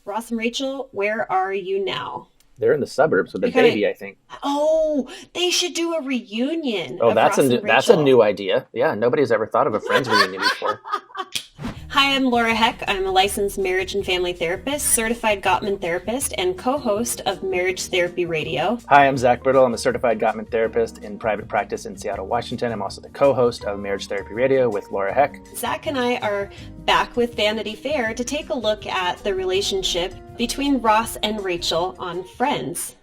Ross and Rachel, where are you now? They're in the suburbs with a baby, I think. Oh, they should do a reunion. Oh, that's a new idea. Yeah, nobody's ever thought of a Friends reunion before. Hi, I'm Laura Heck. I'm a licensed marriage and family therapist, certified Gottman therapist, and co-host of Marriage Therapy Radio. Hi, I'm Zach Brittle. I'm a certified Gottman therapist in private practice in Seattle, Washington. I'm also the co-host of Marriage Therapy Radio with Laura Heck. Zach and I are back with Vanity Fair to take a look at the relationship between Ross and Rachel on Friends.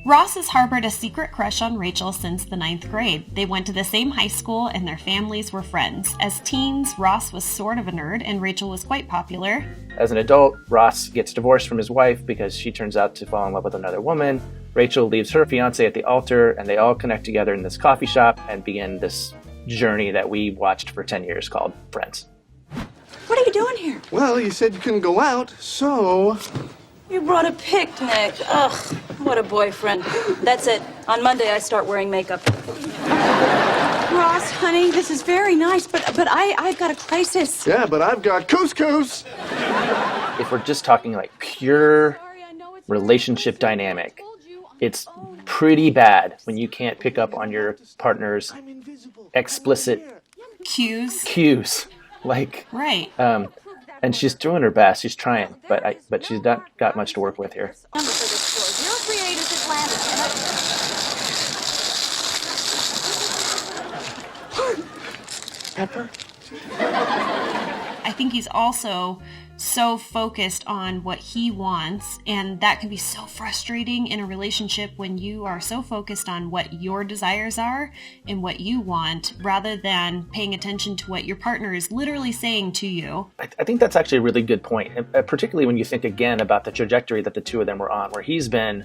Ross has harbored a secret crush on Rachel since the 9th grade. They went to the same high school and their families were friends. As teens, Ross was sort of a nerd and Rachel was quite popular. As an adult, Ross gets divorced from his wife because she turns out to fall in love with another woman. Rachel leaves her fiancé at the altar and they all connect together in this coffee shop and begin this journey that we watched for 10 years called Friends. What are you doing here? Well, you said you couldn't go out, so... You brought a picnic. Ugh, what a boyfriend. That's it. On Monday, I start wearing makeup. Ross, honey, this is very nice, but I've got a crisis. Yeah, but I've got couscous. If we're just talking like pure relationship dynamic, it's pretty bad when you can't pick up on your partner's explicit cues. Like, right. And she's doing her best. She's trying, but she's not got much to work with here. Pepper? I think he's also so focused on what he wants, and that can be so frustrating in a relationship when you are so focused on what your desires are and what you want rather than paying attention to what your partner is literally saying to you. I think that's actually a really good point, particularly when you think again about the trajectory that the two of them were on, where he's been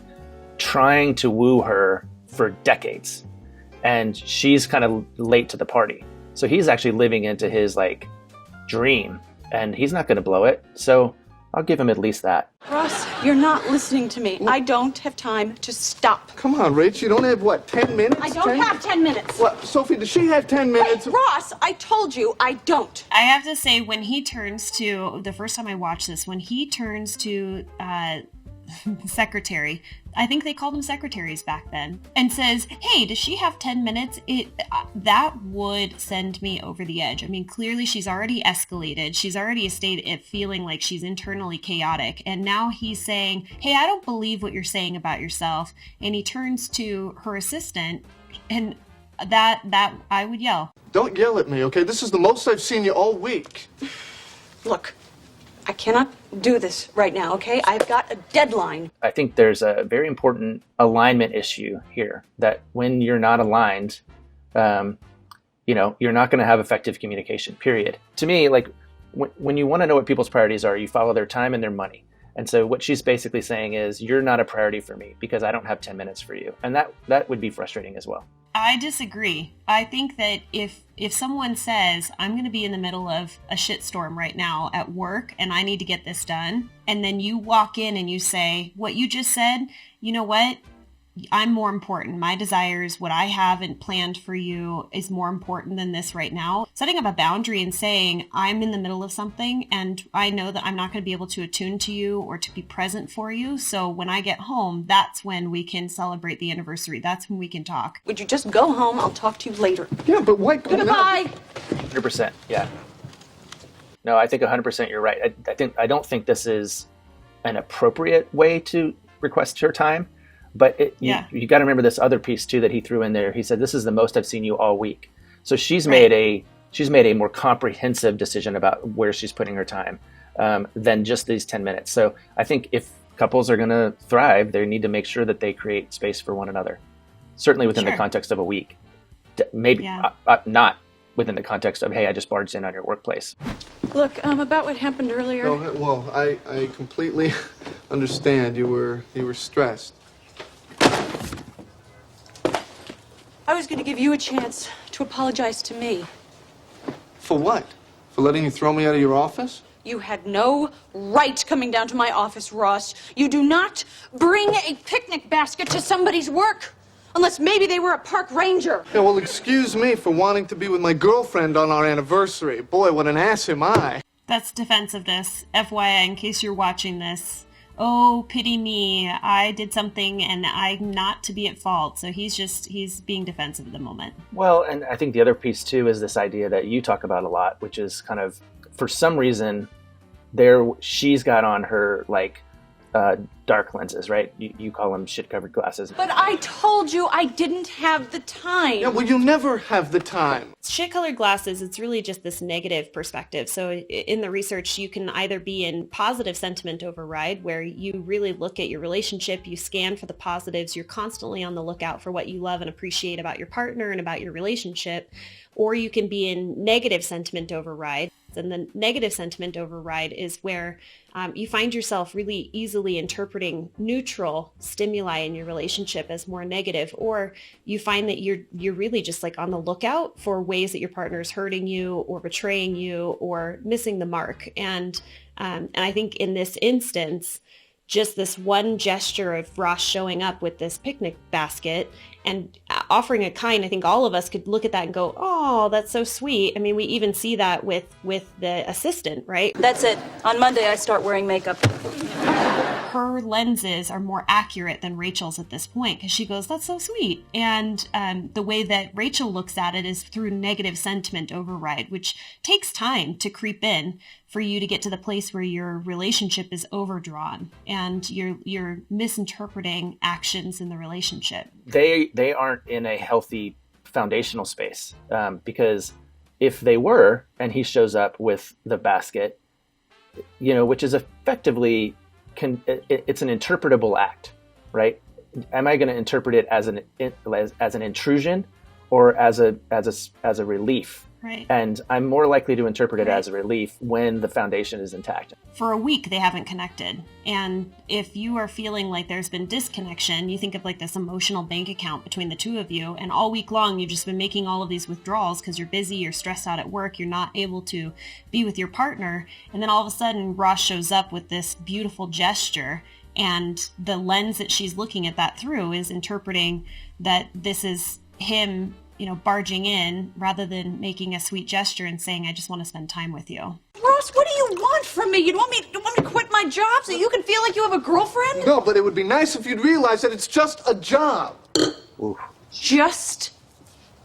trying to woo her for decades and she's kind of late to the party. So he's actually living into his like dream. And he's not going to blow it, so I'll give him at least that. Ross, you're not listening to me. I don't have time to stop. Come on, Rach, you don't have, 10 minutes? I don't have 10 minutes. What, Sophie, does she have 10 minutes? Hey, Ross, I told you I don't. I have to say, when he turns to, the first time I watched this, when he turns to secretary, I think they called them secretaries back then, and says, hey, does she have 10 minutes? That would send me over the edge. I mean, clearly she's already escalated. She's already a state of feeling like she's internally chaotic. And now he's saying, hey, I don't believe what you're saying about yourself. And he turns to her assistant, and that I would yell. Don't yell at me, okay? This is the most I've seen you all week. Look, I cannot do this right now, okay? I've got a deadline. I think there's a very important alignment issue here, that when you're not aligned, you're not going to have effective communication, period. To me, like when you want to know what people's priorities are, you follow their time and their money. And so what she's basically saying is, you're not a priority for me because I don't have 10 minutes for you. And that would be frustrating as well. I disagree. I think that if someone says, I'm going to be in the middle of a shitstorm right now at work and I need to get this done, and then you walk in and you say, what you just said, you know what? I'm more important. My desires, what I haven't planned for you is more important than this right now. Setting up a boundary and saying, I'm in the middle of something and I know that I'm not going to be able to attune to you or to be present for you. So when I get home, that's when we can celebrate the anniversary. That's when we can talk. Would you just go home? I'll talk to you later. Yeah, but why? Goodbye. 100%. Yeah. No, I think 100% you're right. I don't think this is an appropriate way to request her time. But you got to remember this other piece too that he threw in there. He said, "This is the most I've seen you all week." So she's made a more comprehensive decision about where she's putting her time than just these 10 minutes. So I think if couples are going to thrive, they need to make sure that they create space for one another. Certainly within the context of a week. Maybe not within the context of, hey, I just barged in on your workplace. Look, about what happened earlier. Oh, well, I completely understand. You were stressed. I was going to give you a chance to apologize to me. For what? For letting you throw me out of your office? You had no right coming down to my office, Ross. You do not bring a picnic basket to somebody's work. Unless maybe they were a park ranger. Yeah, well, excuse me for wanting to be with my girlfriend on our anniversary. Boy, what an ass am I. That's defensiveness. FYI, in case you're watching this. Oh, pity me. I did something and I'm not to be at fault. So he's being defensive at the moment. Well, and I think the other piece too is this idea that you talk about a lot, which is kind of, for some reason, she's got on her like dark lenses, right? You call them shit-covered glasses. But I told you I didn't have the time. Yeah, well, you never have the time. Shit-colored glasses, it's really just this negative perspective. So in the research, you can either be in positive sentiment override, where you really look at your relationship, you scan for the positives, you're constantly on the lookout for what you love and appreciate about your partner and about your relationship, or you can be in negative sentiment override. And the negative sentiment override is where you find yourself really easily interpreting neutral stimuli in your relationship as more negative, or you find that you're really just like on the lookout for ways that your partner is hurting you or betraying you or missing the mark. And I think in this instance, just this one gesture of Ross showing up with this picnic basket and offering a kind, I think all of us could look at that and go, oh, that's so sweet. I mean, we even see that with the assistant, right? That's it. On Monday, I start wearing makeup. Her lenses are more accurate than Rachel's at this point because she goes, that's so sweet. And the way that Rachel looks at it is through negative sentiment override, which takes time to creep in for you to get to the place where your relationship is overdrawn and you're misinterpreting actions in the relationship. They aren't in a healthy foundational space because if they were, and he shows up with the basket, which is effectively it's an interpretable act, right? Am I going to interpret it as an intrusion or as a relief? Right. And I'm more likely to interpret it as a relief when the foundation is intact. For a week, they haven't connected. And if you are feeling like there's been disconnection, you think of like this emotional bank account between the two of you. And all week long, you've just been making all of these withdrawals because you're busy, you're stressed out at work, you're not able to be with your partner. And then all of a sudden, Ross shows up with this beautiful gesture. And the lens that she's looking at that through is interpreting that this is him barging in rather than making a sweet gesture and saying, I just want to spend time with you. Ross, what do you want from me? You want me to quit my job so you can feel like you have a girlfriend? No, but it would be nice if you'd realize that it's just a job. Ooh. Just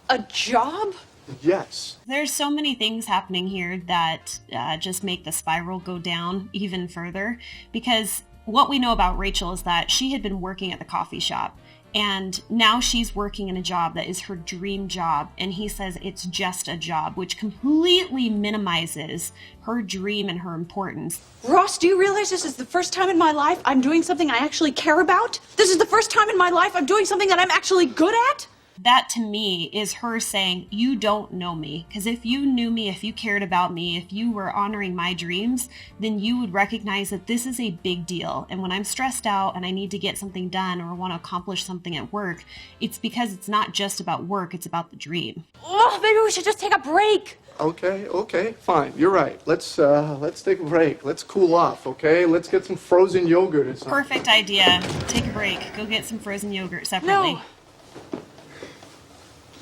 a job? Yes. There's so many things happening here that just make the spiral go down even further, because what we know about Rachel is that she had been working at the coffee shop. And now she's working in a job that is her dream job. And he says it's just a job, which completely minimizes her dream and her importance. Ross, do you realize this is the first time in my life I'm doing something I actually care about? This is the first time in my life I'm doing something that I'm actually good at? That to me is her saying, you don't know me. Because if you knew me, if you cared about me, if you were honoring my dreams, then you would recognize that this is a big deal. And when I'm stressed out and I need to get something done or want to accomplish something at work, it's because it's not just about work, it's about the dream. Oh, maybe we should just take a break. Okay, fine. You're right. Let's take a break. Let's cool off, okay? Let's get some frozen yogurt or something. Perfect idea. Take a break. Go get some frozen yogurt separately.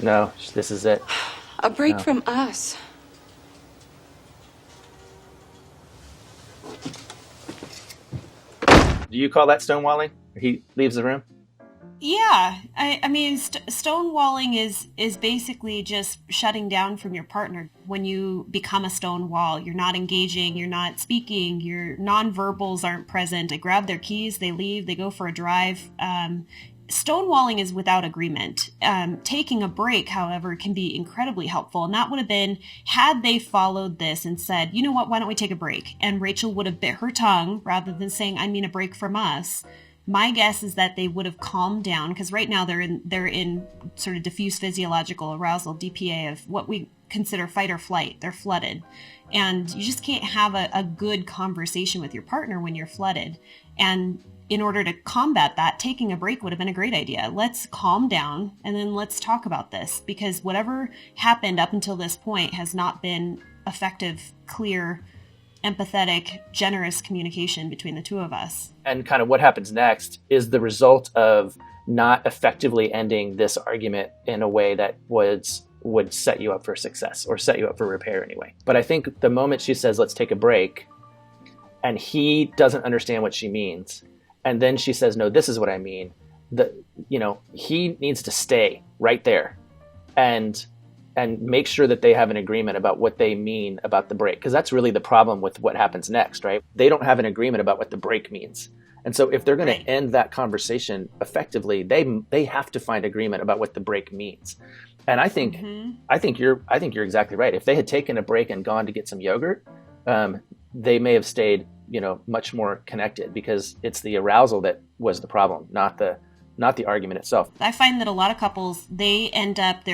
No, this is it. A break from us. Do you call that stonewalling? He leaves the room? Yeah, I mean, stonewalling is basically just shutting down from your partner. When you become a stonewall, you're not engaging, you're not speaking, your nonverbals aren't present. They grab their keys, they leave, they go for a drive. Stonewalling is without agreement. Taking a break, however, can be incredibly helpful. And that would have been, had they followed this and said, you know what, why don't we take a break? And Rachel would have bit her tongue rather than saying, I mean a break from us. My guess is that they would have calmed down, because right now they're in sort of diffuse physiological arousal, DPA, of what we consider fight or flight. They're flooded. And you just can't have a good conversation with your partner when you're flooded. And in order to combat that, taking a break would have been a great idea. Let's calm down and then let's talk about this, because whatever happened up until this point has not been effective, clear, empathetic, generous communication between the two of us. And kind of what happens next is the result of not effectively ending this argument in a way that would set you up for success or set you up for repair anyway. But I think the moment she says, let's take a break, and he doesn't understand what she means, and then she says, no, this is what I mean, he needs to stay right there and make sure that they have an agreement about what they mean about the break. Because that's really the problem with what happens next, right? They don't have an agreement about what the break means. And so if they're going to end that conversation effectively, they have to find agreement about what the break means. And I think you're exactly right. If they had taken a break and gone to get some yogurt, they may have stayed, much more connected, because it's the arousal that was the problem, not the argument itself. I find that a lot of couples, they end up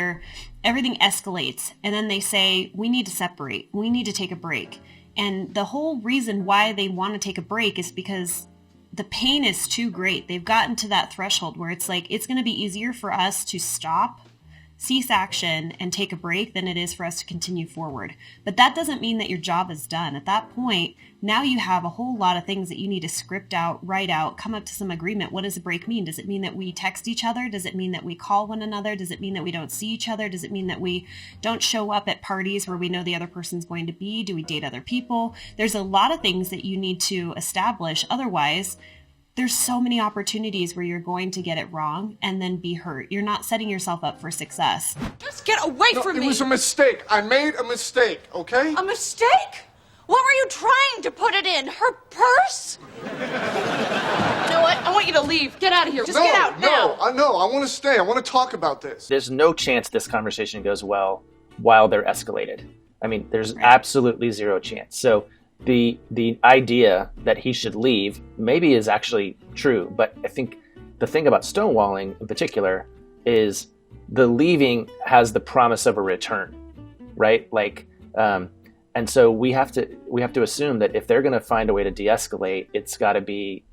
everything escalates, and then they say, we need to separate. We need to take a break. And the whole reason why they want to take a break is because the pain is too great. They've gotten to that threshold where it's like, it's going to be easier for us to stop, cease action, and take a break than it is for us to continue forward. But that doesn't mean that your job is done. At that point, now you have a whole lot of things that you need to script out, write out, come up to some agreement. What does a break mean? Does it mean that we text each other? Does it mean that we call one another? Does it mean that we don't see each other? Does it mean that we don't show up at parties where we know the other person's going to be? Do we date other people? There's a lot of things that you need to establish. Otherwise, there's so many opportunities where you're going to get it wrong and then be hurt. You're not setting yourself up for success. Just get away from me. It was a mistake. I made a mistake, okay? A mistake? What were you trying to put it in? Her purse? You know what? I want you to leave. Get out of here. Just get out now. No, I want to stay. I want to talk about this. There's no chance this conversation goes well while they're escalated. I mean, there's absolutely zero chance. So the idea that he should leave maybe is actually true, but I think the thing about stonewalling in particular is the leaving has the promise of a return, right? And so we have to assume that if they're going to find a way to de-escalate, it's got to be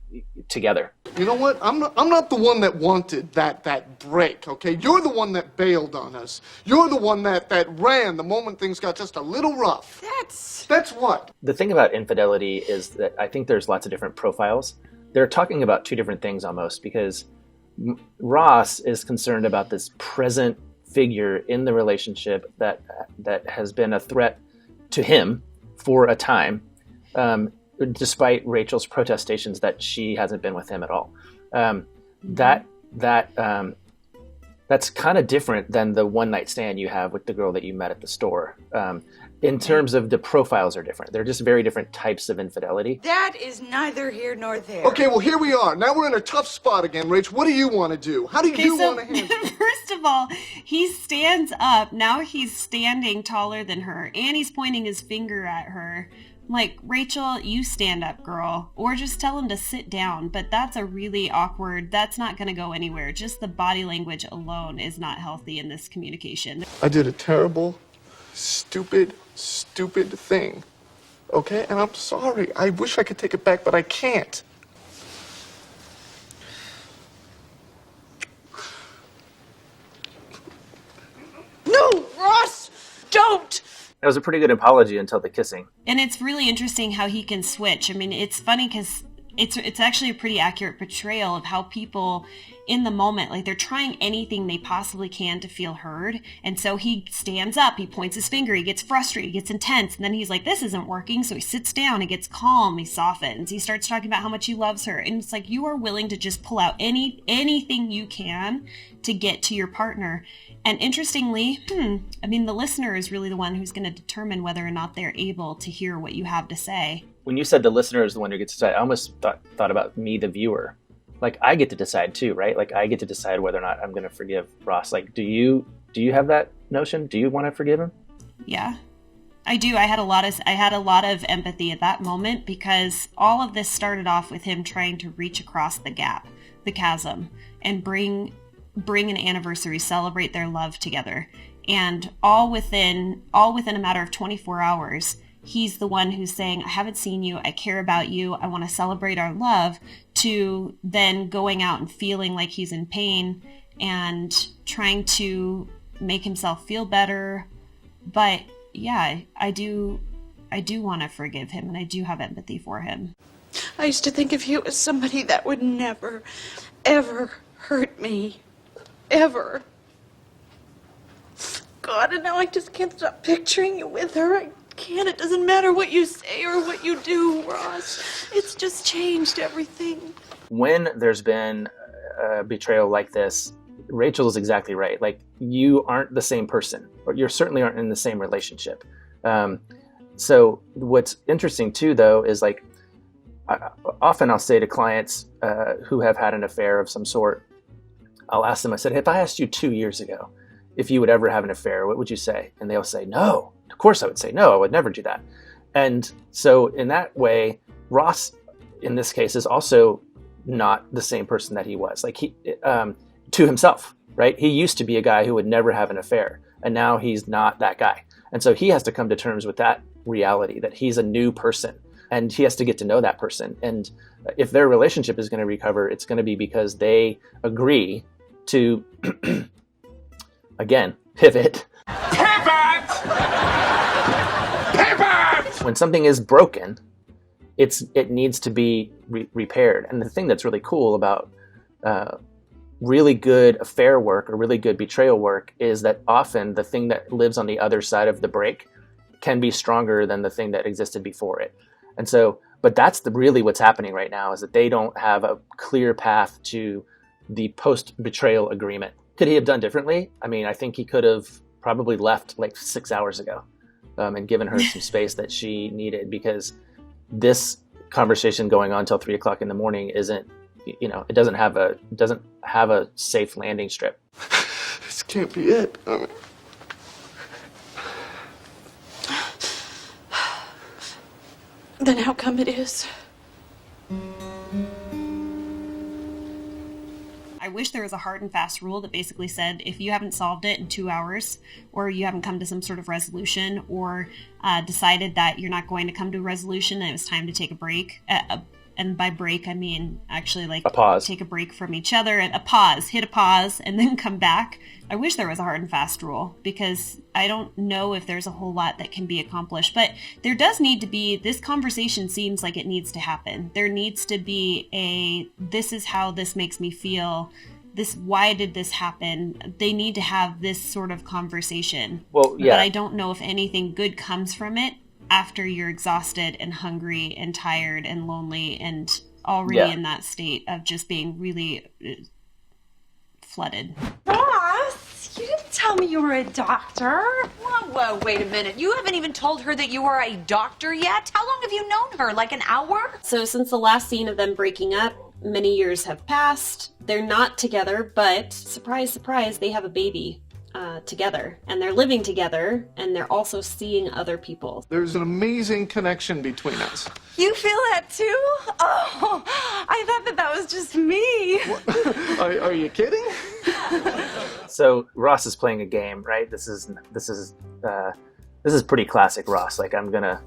together. You know what? I'm not the one that wanted that break, okay? You're the one that bailed on us. You're the one that ran the moment things got just a little rough. That's what? The thing about infidelity is that I think there's lots of different profiles. They're talking about two different things almost, because Ross is concerned about this present figure in the relationship that has been a threat to him for a time, despite Rachel's protestations that she hasn't been with him at all. That's kind of different than the one night stand you have with the girl that you met at the store. In terms of the profiles are different. They're just very different types of infidelity. That is neither here nor there. Okay, well, here we are. Now we're in a tough spot again, Rach. What do you want to do? How do you want to handle it? First of all, he stands up. Now he's standing taller than her, and he's pointing his finger at her. I'm like, Rachel, you stand up, girl. Or just tell him to sit down. But that's a really awkward, that's not going to go anywhere. Just the body language alone is not healthy in this communication. I did a terrible, stupid thing, okay? And I'm sorry. I wish I could take it back, but I can't. No, Ross, don't! That was a pretty good apology until the kissing. And it's really interesting how he can switch. I mean, it's funny because it's actually a pretty accurate portrayal of how people in the moment, like they're trying anything they possibly can to feel heard. And so he stands up, he points his finger, he gets frustrated, he gets intense. And then he's like, this isn't working. So he sits down, he gets calm, he softens, he starts talking about how much he loves her. And it's like, you are willing to just pull out anything you can to get to your partner. And interestingly, I mean, the listener is really the one who's going to determine whether or not they're able to hear what you have to say. When you said the listener is the one who gets to decide, I almost thought about me, the viewer. Like, I get to decide too, right? Like, I get to decide whether or not I'm going to forgive Ross. Like, do you have that notion? Do you want to forgive him? Yeah, I do. I had a lot of empathy at that moment because all of this started off with him trying to reach across the gap, the chasm, and bring an anniversary, celebrate their love together. And all within a matter of 24 hours, he's the one who's saying, I haven't seen you, I care about you, I want to celebrate our love, to then going out and feeling like he's in pain and trying to make himself feel better. But yeah, I do want to forgive him, and I do have empathy for him. I used to think of you as somebody that would never, ever hurt me. Ever. God, and now I just can't stop picturing you with her. I can't. It doesn't matter what you say or what you do, Ross. It's just changed everything. When there's been a betrayal like this, Rachel is exactly right. Like, you aren't the same person, or you certainly aren't in the same relationship. So what's interesting too, though, is like, often I'll say to clients who have had an affair of some sort, I'll ask them, I said, if I asked you 2 years ago if you would ever have an affair, what would you say? And they'll say, no. Of course I would say, no, I would never do that. And so in that way, Ross, in this case, is also not the same person that he was. Like, he, to himself, right? He used to be a guy who would never have an affair, and now he's not that guy. And so he has to come to terms with that reality, that he's a new person, and he has to get to know that person. And if their relationship is going to recover, it's going to be because they agree to, again, pivot. Pivot! Pivot! When something is broken, it needs to be repaired. And the thing that's really cool about really good affair work or really good betrayal work is that often the thing that lives on the other side of the break can be stronger than the thing that existed before it. And so, but that's really what's happening right now, is that they don't have a clear path to the post-betrayal agreement. Could he have done differently? I mean, I think he could have probably left like 6 hours ago and given her some space that she needed, because this conversation going on till 3 o'clock in the morning isn't, you know, it doesn't have a safe landing strip. This can't be it. Then how come it is? I wish there was a hard and fast rule that basically said if you haven't solved it in 2 hours, or you haven't come to some sort of resolution, or decided that you're not going to come to a resolution and it was time to take a break. And by break, I mean actually like a pause. Take a break from each other, and hit a pause, and then come back. I wish there was a hard and fast rule, because I don't know if there's a whole lot that can be accomplished. But there does need to be, this conversation seems like it needs to happen. There needs to be this is how this makes me feel. Why did this happen? They need to have this sort of conversation. Well, yeah. But I don't know if anything good comes from it after you're exhausted and hungry and tired and lonely and already in that state of just being really flooded. Ross, you didn't tell me you were a doctor. Whoa, wait a minute. You haven't even told her that you are a doctor yet? How long have you known her? Like an hour? So since the last scene of them breaking up, many years have passed. They're not together, but surprise, surprise, they have a baby together, and they're living together, and they're also seeing other people. There's an amazing connection between us. You feel that too? Oh, I thought that was just me. Are you kidding? So Ross is playing a game, right? This is pretty classic Ross. Like, I'm gonna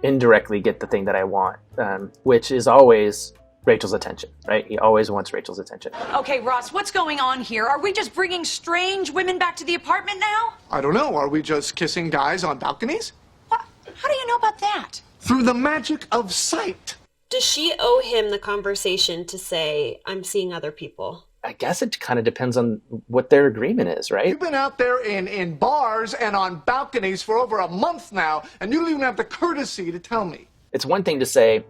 indirectly get the thing that I want, which is always Rachel's attention, right? He always wants Rachel's attention. Okay, Ross, what's going on here? Are we just bringing strange women back to the apartment now? I don't know. Are we just kissing guys on balconies? What? How do you know about that? Through the magic of sight. Does she owe him the conversation to say, I'm seeing other people? I guess it kind of depends on what their agreement is, right? You've been out there in bars and on balconies for over a month now, and you don't even have the courtesy to tell me. It's one thing to say,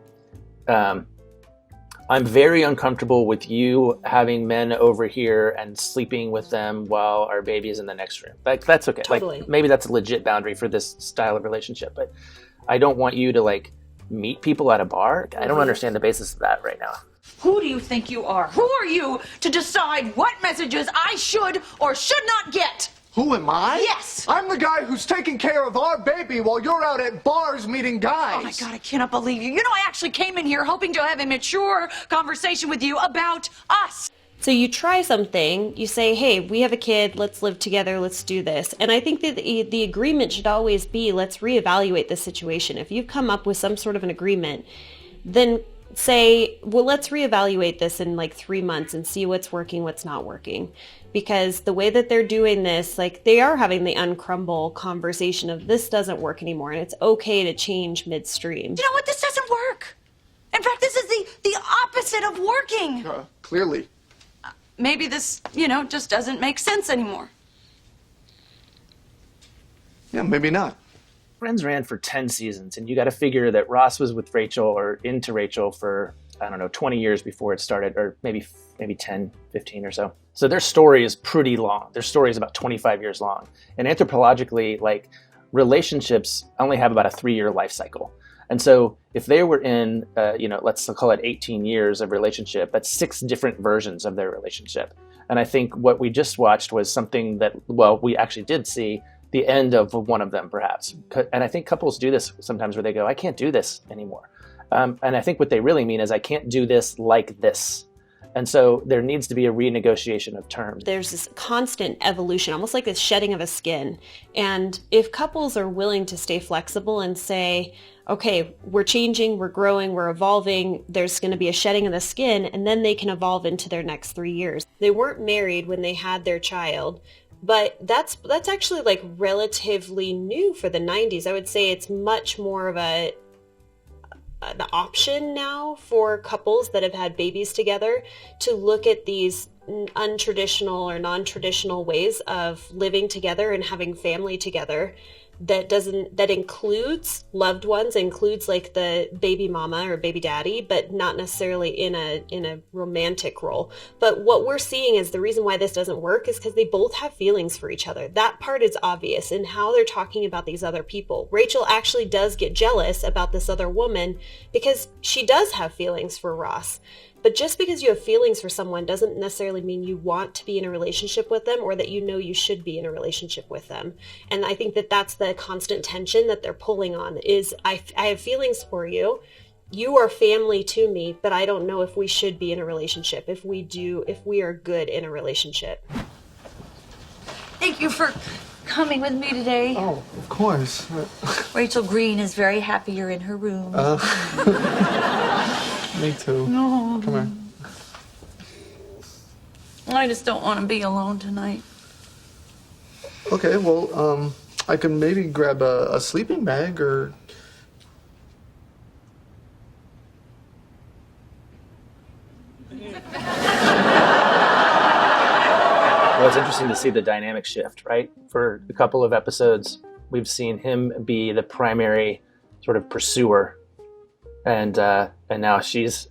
I'm very uncomfortable with you having men over here and sleeping with them while our baby is in the next room. Like, that's okay. Totally. Like, maybe that's a legit boundary for this style of relationship, but I don't want you to like meet people at a bar. I don't understand the basis of that right now. Who do you think you are? Who are you to decide what messages I should or should not get? Who am I? Yes. I'm the guy who's taking care of our baby while you're out at bars meeting guys. Oh my God, I cannot believe you. You know, I actually came in here hoping to have a mature conversation with you about us. So you try something, you say, hey, we have a kid, let's live together, let's do this. And I think that the agreement should always be, let's reevaluate the situation. If you've come up with some sort of an agreement, then say, well, let's reevaluate this in like 3 months and see what's working, what's not working. Because the way that they're doing this, like, they are having the uncrumble conversation of this doesn't work anymore, and it's okay to change midstream. You know what? This doesn't work. In fact, this is the opposite of working. clearly. Maybe this, just doesn't make sense anymore. Yeah, maybe not. Friends ran for 10 seasons, and you got to figure that Ross was with Rachel or into Rachel for, 20 years before it started, or maybe 10, 15 or so. So their story is pretty long. Their story is about 25 years long. And anthropologically, relationships only have about a 3-year life cycle. And so if they were in, let's call it 18 years of relationship, that's 6 different versions of their relationship. And I think what we just watched was something that, we actually did see the end of one of them, perhaps. And I think couples do this sometimes where they go, I can't do this anymore. And I think what they really mean is I can't do this like this. And so there needs to be a renegotiation of terms. There's this constant evolution, almost like this shedding of a skin. And if couples are willing to stay flexible and say, okay, we're changing, we're growing, we're evolving, there's going to be a shedding of the skin, and then they can evolve into their next 3 years. They weren't married when they had their child, but that's actually relatively new for the 90s. I would say it's much more of an option now for couples that have had babies together to look at these untraditional or non-traditional ways of living together and having family together that includes loved ones, includes the baby mama or baby daddy, but not necessarily in a romantic role. But what we're seeing is the reason why this doesn't work is because they both have feelings for each other. That part is obvious in how they're talking about these other people. Rachel actually does get jealous about this other woman because she does have feelings for Ross. But just because you have feelings for someone doesn't necessarily mean you want to be in a relationship with them or that you should be in a relationship with them. And I think that that's the constant tension that they're pulling on is I have feelings for you. You are family to me, but I don't know if we should be in a relationship. If we are good in a relationship. Thank you for coming with me today. Oh, of course. Rachel Green is very happy you're in her room. Me too. No. Come here. I just don't want to be alone tonight. Okay, well, I can maybe grab a sleeping bag or... Well, it's interesting to see the dynamic shift, right? For a couple of episodes, we've seen him be the primary sort of pursuer. And now she's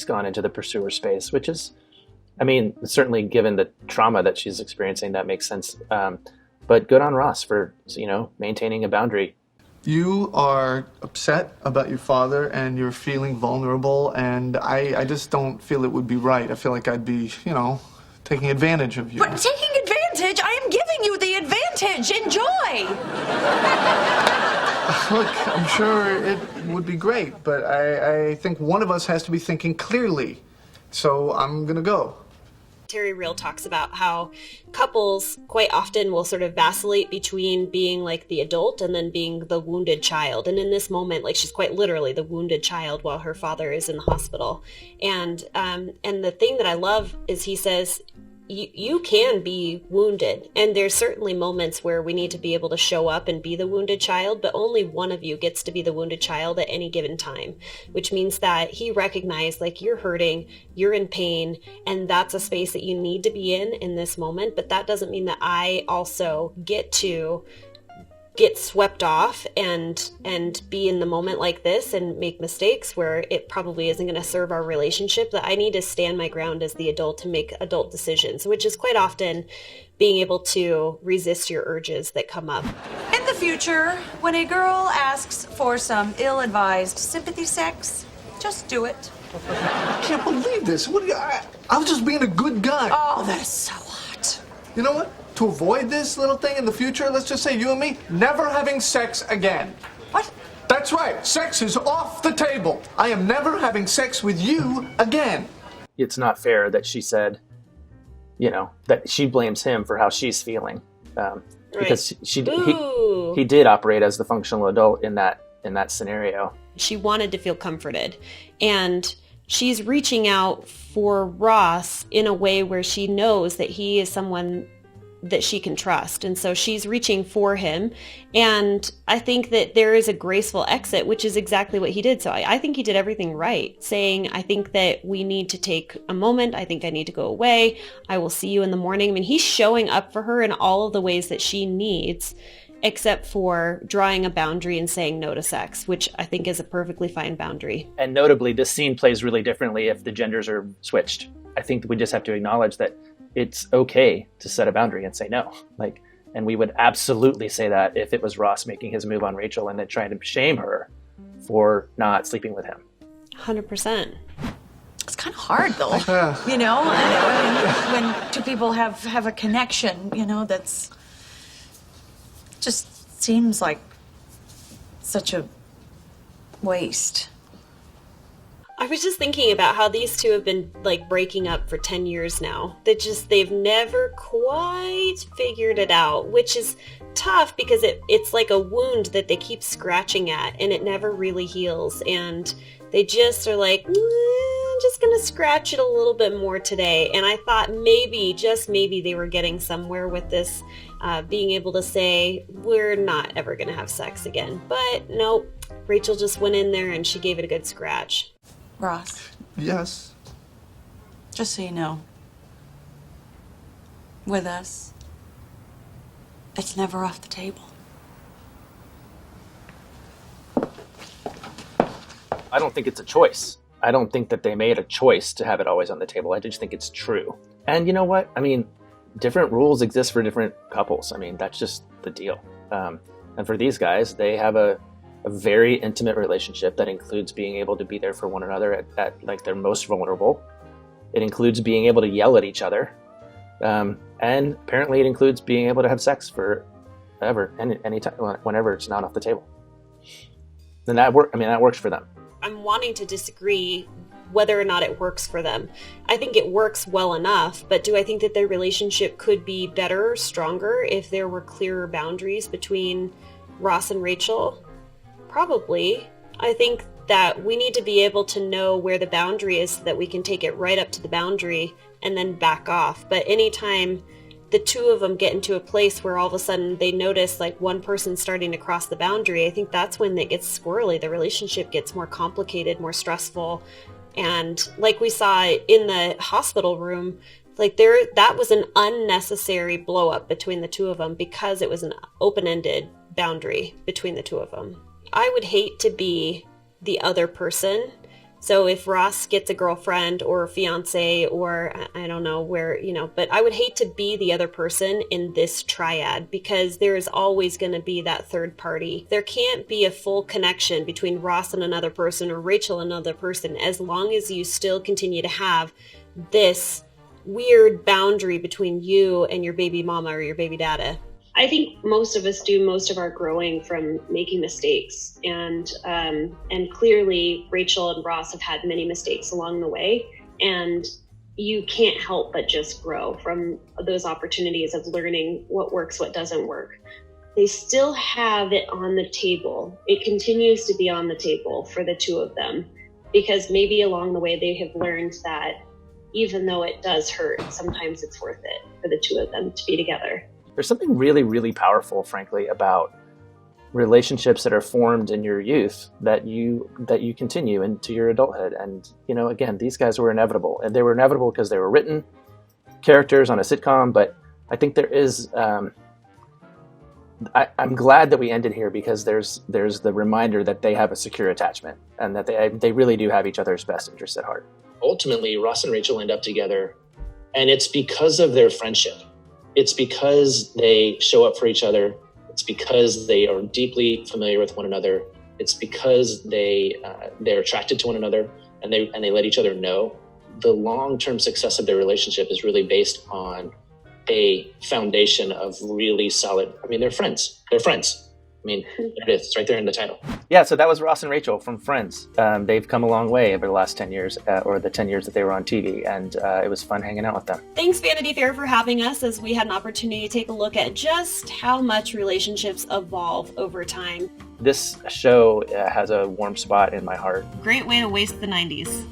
gone into the pursuer space, which is, certainly given the trauma that she's experiencing, that makes sense. But good on Ross for, maintaining a boundary. You are upset about your father and you're feeling vulnerable, and I just don't feel it would be right. I feel like I'd be, taking advantage of you. But taking advantage? I am giving you the advantage. Enjoy. Look, I'm sure it would be great, but I think one of us has to be thinking clearly. So I'm gonna go. Terry Real talks about how couples quite often will sort of vacillate between being the adult and then being the wounded child. And in this moment, she's quite literally the wounded child while her father is in the hospital. And the thing that I love is he says, you can be wounded, and there's certainly moments where we need to be able to show up and be the wounded child, but only one of you gets to be the wounded child at any given time, which means that he recognized you're hurting, you're in pain, and that's a space that you need to be in this moment. But that doesn't mean that I also get to get swept off and be in the moment like this and make mistakes where it probably isn't going to serve our relationship. That I need to stand my ground as the adult to make adult decisions, which is quite often being able to resist your urges that come up. In the future, when a girl asks for some ill-advised sympathy sex, just do it. I can't believe this. I was just being a good guy. Oh, that is so hot. You know what? To avoid this little thing in the future, let's just say you and me never having sex again. What? That's right. Sex is off the table. I am never having sex with you again. It's not fair that she said, that she blames him for how she's feeling. Because he did operate as the functional adult in that scenario. She wanted to feel comforted, and she's reaching out for Ross in a way where she knows that he is someone that she can trust. And so she's reaching for him. And I think that there is a graceful exit, which is exactly what he did. So I think he did everything right, saying, I think that we need to take a moment. I think I need to go away. I will see you in the morning. I mean, he's showing up for her in all of the ways that she needs, except for drawing a boundary and saying no to sex, which I think is a perfectly fine boundary. And notably, this scene plays really differently if the genders are switched. I think we just have to acknowledge that it's okay to set a boundary and say no. And we would absolutely say that if it was Ross making his move on Rachel and then trying to shame her for not sleeping with him. 100%. It's kind of hard, though. You know, when two people have a connection, you know, that's just seems like such a waste. I was just thinking about how these two have been like breaking up for 10 years now. They've never quite figured it out, which is tough because it's like a wound that they keep scratching at and it never really heals. And they just are like, just gonna scratch it a little bit more today. And I thought maybe, just maybe, they were getting somewhere with this, being able to say, we're not ever gonna have sex again. But nope, Rachel just went in there and she gave it a good scratch. Ross. Yes? Just so you know, with us, it's never off the table. I don't think it's a choice. I don't think that they made a choice to have it always on the table. I just think it's true. And you know what? I mean, different rules exist for different couples. I mean, that's just the deal. And for these guys, they have a very intimate relationship that includes being able to be there for one another at like their most vulnerable. It includes being able to yell at each other. And apparently it includes being able to have sex forever, anytime, whenever it's not off the table. And that works for them. I'm wanting to disagree whether or not it works for them. I think it works well enough, but do I think that their relationship could be better, stronger, if there were clearer boundaries between Ross and Rachel? Probably. I think that we need to be able to know where the boundary is so that we can take it right up to the boundary and then back off. But anytime the two of them get into a place where all of a sudden they notice like one person starting to cross the boundary, I think that's when it gets squirrely. The relationship gets more complicated, more stressful. And like we saw in the hospital room, like that was an unnecessary blow up between the two of them because it was an open-ended boundary between the two of them. I would hate to be the other person. So if Ross gets a girlfriend or a fiance or I don't know where, but I would hate to be the other person in this triad because there is always going to be that third party. There can't be a full connection between Ross and another person or Rachel and another person as long as you still continue to have this weird boundary between you and your baby mama or your baby dada. I think most of us do most of our growing from making mistakes. And clearly Rachel and Ross have had many mistakes along the way. And you can't help but just grow from those opportunities of learning what works, what doesn't work. They still have it on the table. It continues to be on the table for the two of them because maybe along the way they have learned that even though it does hurt, sometimes it's worth it for the two of them to be together. There's something really, really powerful, frankly, about relationships that are formed in your youth that you continue into your adulthood. And, again, these guys were inevitable. And they were inevitable because they were written characters on a sitcom. But I think there is, I'm glad that we ended here because there's the reminder that they have a secure attachment and that they really do have each other's best interests at heart. Ultimately, Ross and Rachel end up together, and it's because of their friendship. It's because they show up for each other. It's because they are deeply familiar with one another. It's because they're attracted to one another and they let each other know. The long-term success of their relationship is really based on a foundation of really solid. They're friends. They're friends. There it is. It's right there in the title. Yeah, so that was Ross and Rachel from Friends. They've come a long way over the last 10 years, or the 10 years that they were on TV, and it was fun hanging out with them. Thanks, Vanity Fair, for having us as we had an opportunity to take a look at just how much relationships evolve over time. This show has a warm spot in my heart. Great way to waste the 90s.